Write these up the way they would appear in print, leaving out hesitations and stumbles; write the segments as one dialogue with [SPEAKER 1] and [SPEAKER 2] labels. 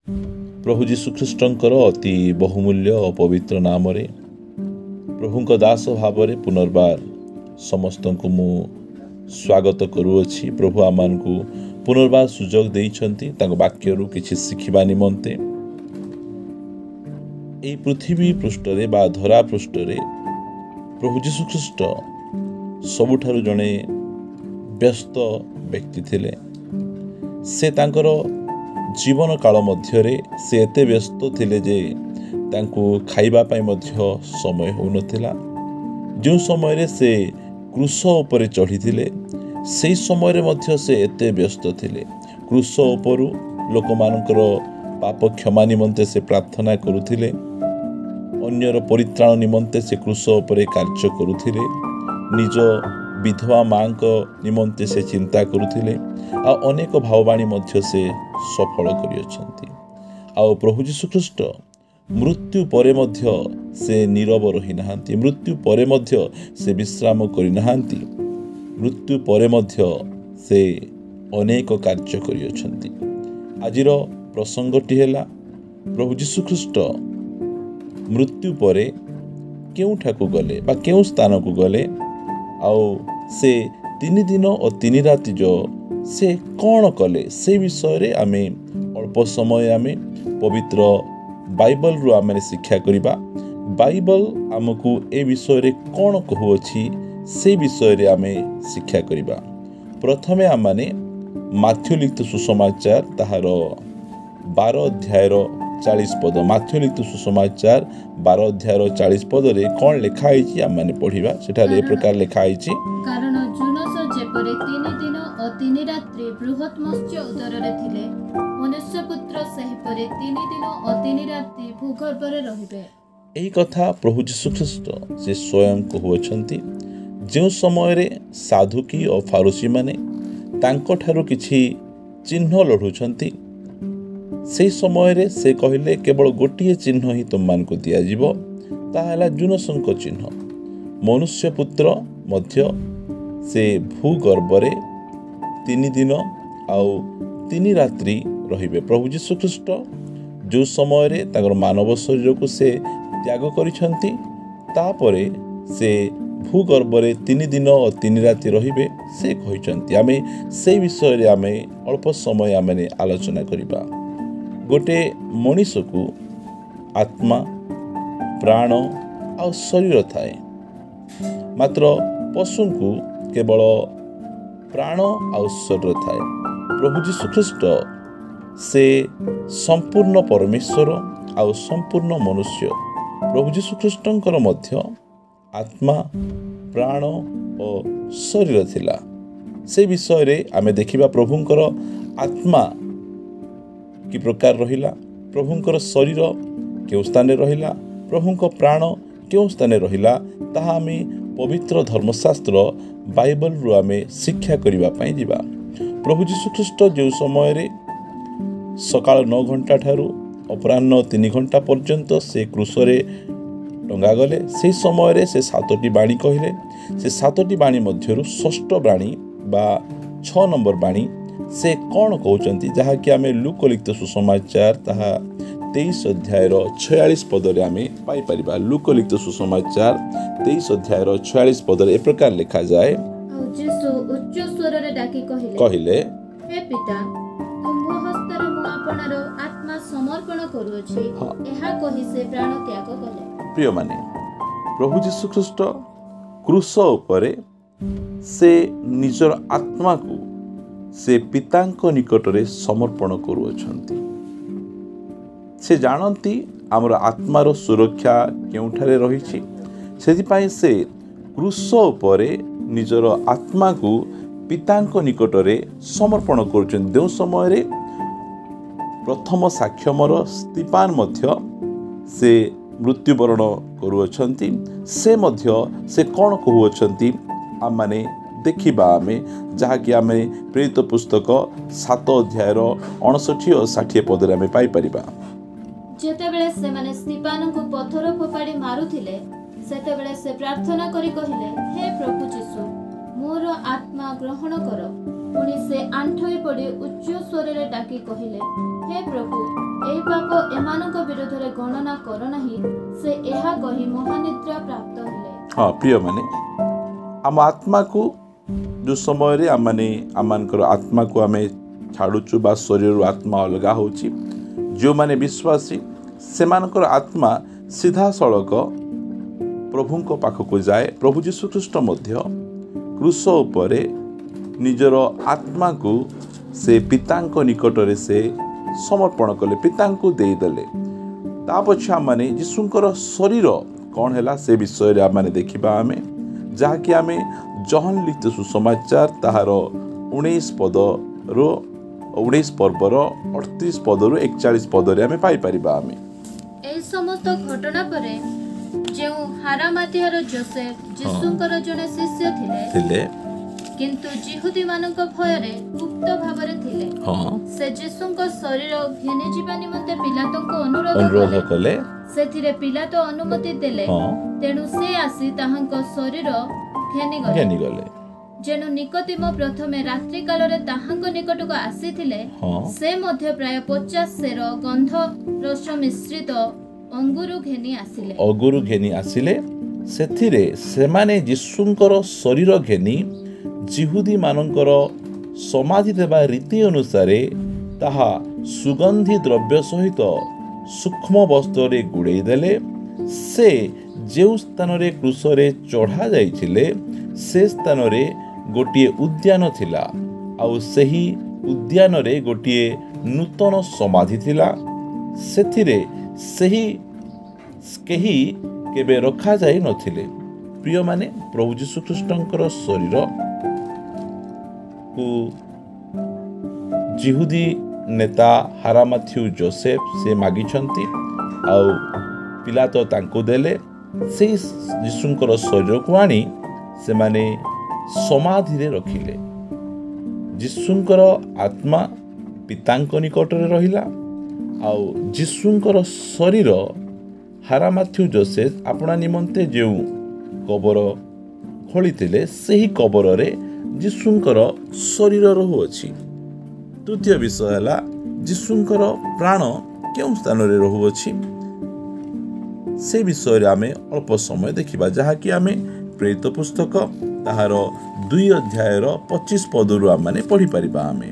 [SPEAKER 1] प्रभु जीशुख्रीष्टर अति बहुमूल्य और पवित्र नाम रे प्रभु दास भाव में पुनर्बार समस्त को मु स्वागत करुअछि। प्रभु आम को पुनर्बार सुजोग देइछंती वाक्य किछि शिखिबा निमंते। एई पृथ्वी पृष्ठ रे बा धरा पृष्ठ रे प्रभु जीशुख्रीष्ट सबुठारु जणे व्यस्त व्यक्ति थिले। से तांकर जीवन काल मध्यरे से एते व्यस्त थिले जे तांको खाइबा पाई मध्य समय हो नथिला। जो समय रे से क्रूस उपरे चढ़ी थिले सेही समय रे मध्य से एते व्यस्त थिले। क्रूस उपरु लोक मानकर पाप क्षमा निमंते से प्रार्थना करुथिले, अन्यर परित्राण निमंते से क्रूस उपरे कार्य करुथिले, निज विधवा मां निमंते से चिंता करुथिले, आ अनेक भाववाणी मध्य से सफल करियछंती। आ प्रभु जीशुख्रीष्ट मृत्यु परे मध्य से नीरव रही नाहांती, मृत्यु परे मध्य से विश्राम करि नाहांती, मृत्यु परे मध्य से अनेक कार्य करियछंती। आजिर प्रसंगटी हैला प्रभु जीशुख्रीष्ट मृत्यु परे केउठाकू गले बा केउ स्थान को गले, आउ से 3 दिन और 3 राति जो से कौन कले से विषय रे आमे अल्प समय आमे पवित्र बाइबल रु आमे शिक्षा करिबा। बाइबल आमको ए विषय रे कौन कहूअछि से विषय रे आमे शिक्षा करिबा। प्रथमे आमाने माथ्यू लिखित सुसमाचार ताहार 12 अध्याय 40 पद, माथ्यू लिखित सुसमाचार 12 अध्याय 40 पद रे कौन लिखा है आमाने पढ़िबा। सेठा रे प्रकार लिखा है,
[SPEAKER 2] कारण जुनस जेपरे 3 दिन और 3 रात्रि बृहत मत्स्य उदर रे थिले, मनुष्य पुत्र सही परे 3 दिन और 3 रात्रि भूगर्भ रे रहिबे।
[SPEAKER 1] एही कथा प्रभु जीशुख्रीष्ट से स्वयं कहउछंती। जो समय रे साधुकी और फारूसी माने तांको ठारू किछि चिन्ह लढुछंती, से समय रे से कहिले केवल गोटिए चिन्ह ही तुम मान को दिया जीवो, ताहला जुनसंक चिन्ह। मनुष्य पुत्र मध्य से भूगर्भ रे 3 दिन आउ 3 रात्रि रहिबे। प्रभु जीशुख्रीष्ट जो समय रे ताकर मानव शरीर को से त्याग करिछंती, तापरे से भूगर्भ रे 3 दिन और 3 राति रहिबे से कहिछंती। आमे से विषय रे आमे अल्प समय आमे आलोचना करिबा। गोटे मनीष को आत्मा, प्राण आ शरीर थाए, मात्र पशु को केवल प्राण आ शरीर थाए। प्रभु जीशुख्रीष्ट से संपूर्ण परमेश्वर आ संपूर्ण मनुष्य। प्रभु जीशुख्रीष्टंकर मध्य आत्मा, प्राण और शरीर थिला। से विषय रे आमे देखिबा प्रभुंकर आत्मा कि प्रकार रहिला, प्रभुंकर शरीर केउ स्थाने रहिला, प्रभुंक प्राण केउ स्थाने रहिला, ताहा आमे पवित्र धर्मशास्त्र बाइबल रु आमे शिक्षा करिबा पई जिबा। प्रभु जीशुख्रीष्ट जो समय रे सकाळ 9 घंटा ठारू अपराह्न 3 घंटा पर्यंत से क्रूस रे टंगा गले, से समय रे से 7टी बाणी कहिले। से 7टी बाणी मध्यरु 6ठ बाणी बा 6 नंबर बाणी से कौन कहउचंती, जहा कि आमे लूका लिखित सुसमाचार ताहा 23 अध्याय 46 पद रे आमे पाई परिबा। लूका लिखित सुसमाचार 23 अध्याय 46 पद रे ए प्रकार लिखा जाए,
[SPEAKER 2] जेसु उच्च स्वर रे डाकी कहिले, हे पिता, तुम हस्त रे मु आपणर आत्मा समर्पण करूछि। एहा कहि से प्राण त्याग कले।
[SPEAKER 1] प्रिय माने प्रभु जीशुख्रीष्ट क्रूस उपरे से निजर आत्मा को से पितांक निकटरे समर्पण करुअछंती। से जानती आमर आत्मार सुरक्षा केउठारे रहिछि, सेथिपाई से क्रूस उपरे निजर आत्मा को पितांक निकटरे समर्पण करुछन। जो समय रे प्रथम साक्षमर स्तिफान मध्य से मृत्युवरण करुअछंती, से मध्य से कौन कहउछंती आम माने देखिबा। आमे जहा कि आमे प्रेरित पुस्तक 7 अध्याय 59 और 60 पद रे आमे पाई परिबा।
[SPEAKER 2] जेतेबेले से माने स्तिफान को पत्थर फोपाड़ी मारुथिले, सेतेबेले से प्रार्थना करी कहिले, हे प्रभु जीशु, मोर आत्मा ग्रहण कर। पुणी से आंठोई पड़ी उच्च स्वर रे डाकी कहिले, हे प्रभु, ए ଏମାନଙ୍କ ବିରୋଧରେ ଗଣନା କର ନାହିଁ, ସେ ଏହା କହି ମହାନିଦ୍ରା ପ୍ରାପ୍ତ ହେଲେ।
[SPEAKER 1] हाँ प्रिय माने आम आत्मा को जो समय आमर आत्मा को आम छाड़ुचु बा शरीर आत्मा अलग हो जो माने विश्वासी से आत्मा सीधा सड़क प्रभु पाखक जाए। प्रभु जीशु ख्रीष्ट मध्य क्रूस उपरे निजर आत्मा को से पिता निकट में से समर्पण कले, पिता को देदेले। ता पछे आम जीशुंकर शरीर कौन है से विषय आम देखा आम जहाँकि आम जहन लिखित सुसमाचार ताहार 19 पदर 19 पर्वर 38 पदर 41 पदर आम पाइपर। आम
[SPEAKER 2] ए समस्त घटना परे जो हारामातियार जोसेफ जीशुंकर जने शिष्य थिले किंतु जिहुदी मानक भयरे गुप्त भावरे थिले। से जीशुंक शरीर घेनि जिबा निमंते पिलातंको अनुरोध कले। सेथिरे पिलातो अनुमति देले। तेणु से आसी ताहांक शरीर घेनि गले। जेनु निकोदिम प्रथमे रात्रि काल रे ताहांक निकटक आसीथिले से मध्य प्राय 50 सेर गंध रस मिश्रित अंगुरु घेनि आसिले। सेथिरे सेमाने जीशुंकर शरीर घेनि जिहुदी मानकर समाधि देवा रीति अनुसार ताहा सुगंधी द्रव्य सहित सूक्ष्म वस्त्र गुड़े देले। से जो स्थान रे क्रूस रे चढ़ा जाइथिले से स्थान रे गोटिए उद्यान थिला। आउ सही उद्यान रे गोटिए नूतन समाधि थिला। सेथिरे सही केही केबे रखा जाई नथिले। प्रिय माने प्रभु जीशु ख्रीष्टंकर शरीर को जिहुदी नेता हारामाथ्यू जोसेफ से मागिछंती आउ पिलातो तांको देले। से जीशुंकर शरीर को आनी से माने समाधि रे रखिले। जीशुंकर आत्मा पितांक निकट रे रहिला आउ जीशुंकर शरीर हारामाथ्यू जोसेफ अपना निमंते जो कबर खोली से कबर रे जीशुंकर शरीर रहुअछि। तृतीय विषय है जीशुंकर प्राण क्यों स्थान रे रहुअछि से विषय आमे अल्प समय देखिबा जहाँकि आमे प्रेरित पुस्तक ताहार 2 अध्याय 25 पदरु आमे पढ़ी परिबा। आमे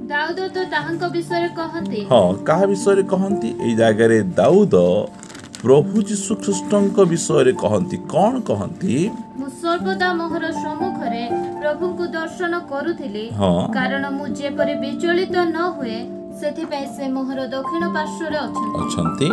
[SPEAKER 2] दाऊद तो ताहांक विषय कहंती।
[SPEAKER 1] हाँ काहा विषय कहंती ए जागा रे दाऊद प्रभु जीशु ख्रीष्टंक विषय कहंती। कौन कहंती?
[SPEAKER 2] मु सर्वदा मोहर सम्मुख रे प्रभु को दर्शन करूथिली। कारण मु जेपरि विचलित न हुए सेथिपय से मोहर दक्षिण पार्श्व रे अछंती।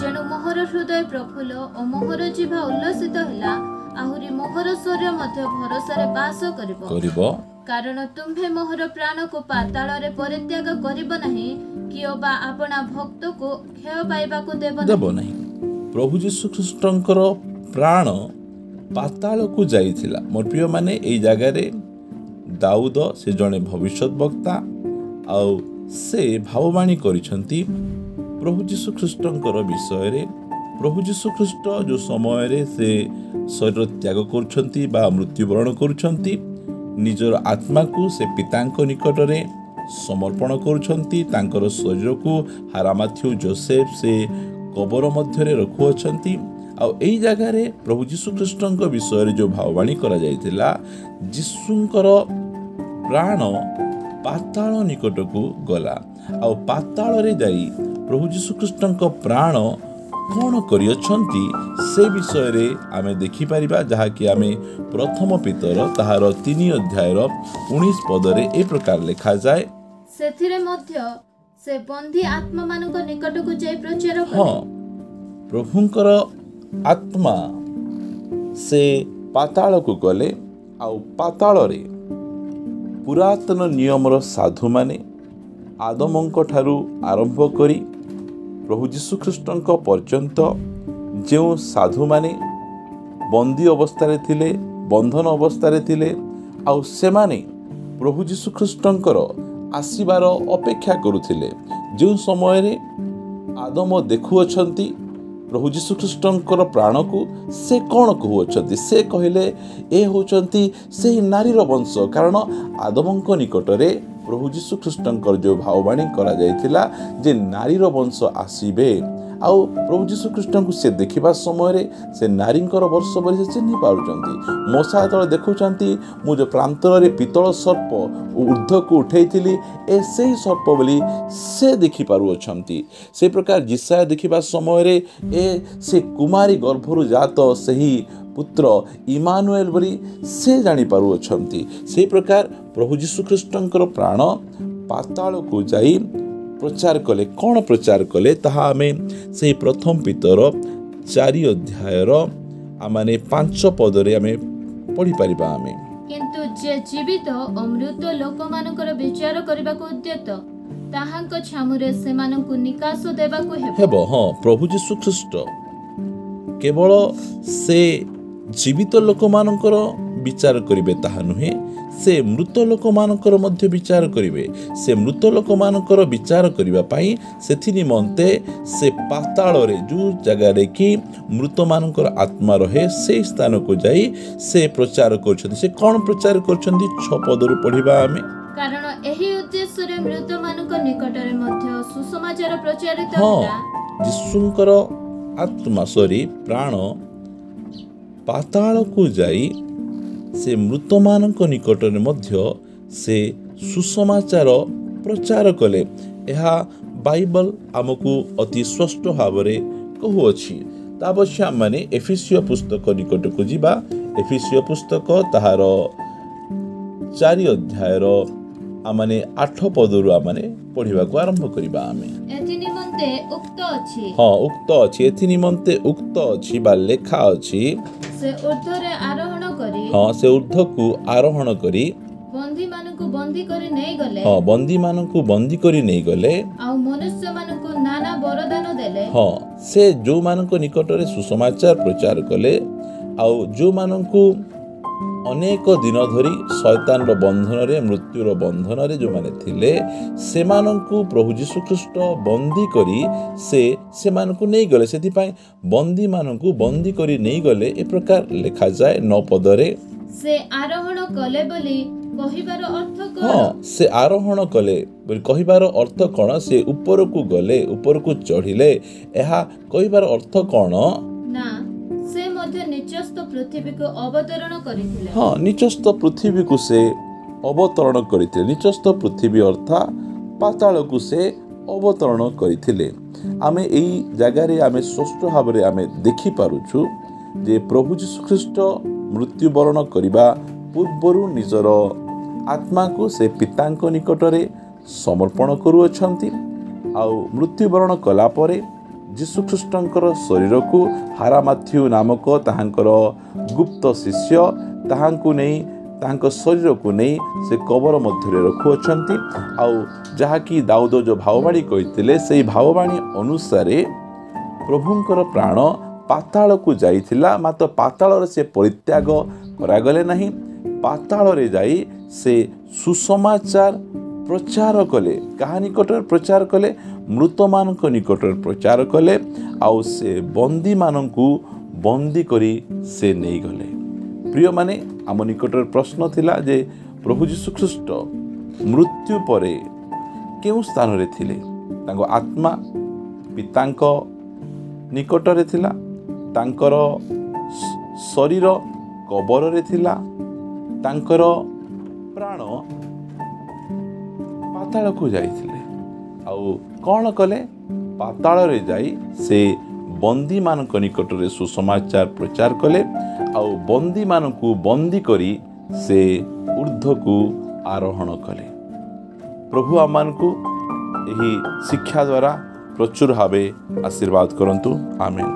[SPEAKER 2] जेनु मोहर हृदय प्रफुल्ल ओ मोहर जीवा उल्लसित हैला आहुरी मोहर शरीर मध्य भरोसा रे वास करिवो। कारण तुम्हे मोहर प्राण को पाताल रे परित्याग करिवो नहीं कियो बा अपना भक्त को क्षय पाइबा को देबो नहीं।
[SPEAKER 1] प्रभु जीशु ख्रीष्टंकर प्राण पाताल को जाइथिला। मोर प्रिय माने एई जगह रे दाऊद से जने भविष्यत वक्ता आउ से भाववाणी करिसंती प्रभु जीशु ख्रीष्टंकर विषय रे। प्रभु जीशु ख्रीष्ट जो समय रे से शरीर त्याग करुछंती बा मृत्युवरण करुछंती निजर आत्मा को से पितांक निकट रे समर्पण करुछंती। तांकर शरीर को हारामाथ्यू जोसेफ से कबर मध्य रे रखुअछंती। आ एई जगह रे प्रभु जीशु ख्रीष्टंक विषय रे जो भाववाणी करा जायतिला जीशुंकर प्राण पाताल निकट को गला। आ पाताल रे जाई प्रभु जीशु ख्रीष्टंक प्राण कौन करियछंती से विषय रे आमे देखि परिबा जहाँकि आमे प्रथम पितर ताहार 3 अध्याय 19 पद रे ए प्रकार लिखा जाए।
[SPEAKER 2] सेथिरे मध्य से बंधी आत्मा मानक निकट को जाई प्रचार करे।
[SPEAKER 1] हाँ प्रभुंकर आत्मा से पाताल को गले। आ पाताल रे पुरातन नियमर साधु माने आदमंक ठारू आरंभ करी प्रभु जीशु ख्रीष्टंक पर्यंत जो साधु माने बंदी अवस्था थिले बंधन अवस्था थिले आउ से माने प्रभु जीशु ख्रीष्टंकर आसीबार अपेक्षा करुथिले। जो समय रे आदम देखुअछंती प्रभु जीशु ख्रीष्टंकर प्राण को से कौन कहउछंती से कहले ए होचंती से नारीर वंश। कारण आदमंक निकट रे प्रभु जीशु ख्रीष्टंकर जो भाववाणी करा जायतिला जे नारीर वंश आसीबे आउ प्रभु जीशु ख्रीष्ट को से देखा समय से नारींकर वर्ष बोली से चिन्ह पार्टी मशा जो देखुं मु जो प्रांतर में पितल सर्प ऊर्ध्व को उठे ए से सर्प बोली से देखिपारुअछंती से प्रकार जिसाया देखा समय ए से कुमारी गर्भरु जात सही पुत्र इमानुएल बोली से जानी पारुअछंती से प्रकार प्रभु जीशु ख्रीष्टंकर प्राण पाताल को जाई प्रचार कले कौन प्रचार कले ताहा आमे से प्रथम पितर 4 अध्यायर आमाने 5 पदरे आमे पढ़ी परिबा आमे
[SPEAKER 2] किंतु जे जीवित अमृत लोक मानकर विचार करबा को उद्यत ताहांक छामुरे सेमानकु निकास देबा को हेबो
[SPEAKER 1] हां प्रभु जीशु ख्रीष्ट केवल से जीवित लोक मानकर विचार करिवे ताहा नुहे से मृत लोक मानकर मध्य विचार करिवे से मृत लोक मानकर विचार करिबा पई सेथि निमंते से पाताल रे जो जगह रे कि मृत मानकर आत्मा रहे से स्थान को जाई से प्रचार करछथि से कोन प्रचार करछथि 6 पद रु पढिबा आमे
[SPEAKER 2] कारण एही उद्देश्य रे मृत मानक निकट रे मध्य सुसमाचार प्रचारित होला
[SPEAKER 1] यीशुंकर आत्मा सरी प्राण पाताल को जाई से मृत मानक निकट में मध्य से सुसमाचार प्रचार कले यह बाइबल आमको अति स्पष्ट भाव में कहूअछि ताबश्य आम माने एफिसियो पुस्तक निकट को जीवा एफिसियो पुस्तक ताहार 4 अध्यायर आमाने 8 पदरु आमाने पढ़िबा को आरंभ करिबा आमे
[SPEAKER 2] एथि निमंते उक्त अछि
[SPEAKER 1] हां उक्त अछि एथि निमंते उक्त अछि बा लेखा अछि
[SPEAKER 2] से ऊर्ध्व रे आरोहण करी
[SPEAKER 1] हां से ऊर्ध्व को आरोहण करी
[SPEAKER 2] बंदी मानकु बंदी करी नै गले
[SPEAKER 1] हां बंदी मानकु बंदी करी नै गले
[SPEAKER 2] आ मनुष्य मानकु नाना वरदान देले
[SPEAKER 1] हां से जो मानकु निकट रे सुसमाचार प्रचार कले आ जो मानकु अनेक दिन धरी शैतान रो बंधन रे मृत्यु रो बंधन रे जो माने थिले से मानकु प्रभु जीशु ख्रीष्ट बंदी करी से मानकु नै गले सेति पई बंदी मानकु बंदी करी नै गले ए प्रकार लिखा जाए 9 पद रे
[SPEAKER 2] से आरोहण कले बोली कहिबार अर्थ कोन
[SPEAKER 1] हां से आरोहण कले बोली कहिबार अर्थ कोन से ऊपर को गले ऊपर को चढ़िले एहा कहिबार अर्थ कोन
[SPEAKER 2] ना से मध्य निचस्थ पृथ्वी को अवतरण करिथिले
[SPEAKER 1] हां निचस्थ पृथ्वी को से अवतरण करिथिले निचस्थ पृथ्वी अर्थात पाताल को से अवतरण करिथिले आमे एई जगह रे आमे स्पष्ट भाव रे आमे देखि पारुछु जे प्रभु जीशु ख्रीष्ट मृत्युवरण करिबा पूर्वरु निजर आत्मा को से पितांक निकट रे समर्पण करूअछंती आ मृत्युवरण कला परे जीशु ख्रीष्टंकर शरीर को हारामाथ्यू नामक ताहांकर गुप्त शिष्य ताहांकु नै ताहांक शरीर को नै से कबर मध्य रे रखुअछंती आ जहाँकि दाऊद जो भाववाणी कहिथिले सेही भाववाणी अनुसार प्रभुंकर प्राण पाताल को जाइथिला मात्र पाताल रे से परित्याग करागले नहीं पाताल रे जाई से सुसमाचार प्रचार कले कहा निकट प्रचार कले मृत मानक निकट प्रचार कले आउ से बंदी मानकु बंदी करी से नहीं गले प्रिय माने आम निकट प्रश्न थिला जे प्रभु जीशु ख्रीष्ट मृत्यु परे केउ स्थान रे थिले तांको आत्मा पितांक निकट रे थिला तांकर शरीर कबर रे थिला तांकर प्राण पाताल को जाइथिले आउ कौन कले पाताल रे जाई से बंदी मानक निकट रे सुसमाचार प्रचार कले आउ बंदी मानकु बंदी करी से ऊर्ध्व को आरोहण कले प्रभु आमानकु एही शिक्षा द्वारा प्रचुर भावे आशीर्वाद करंतु आमेन।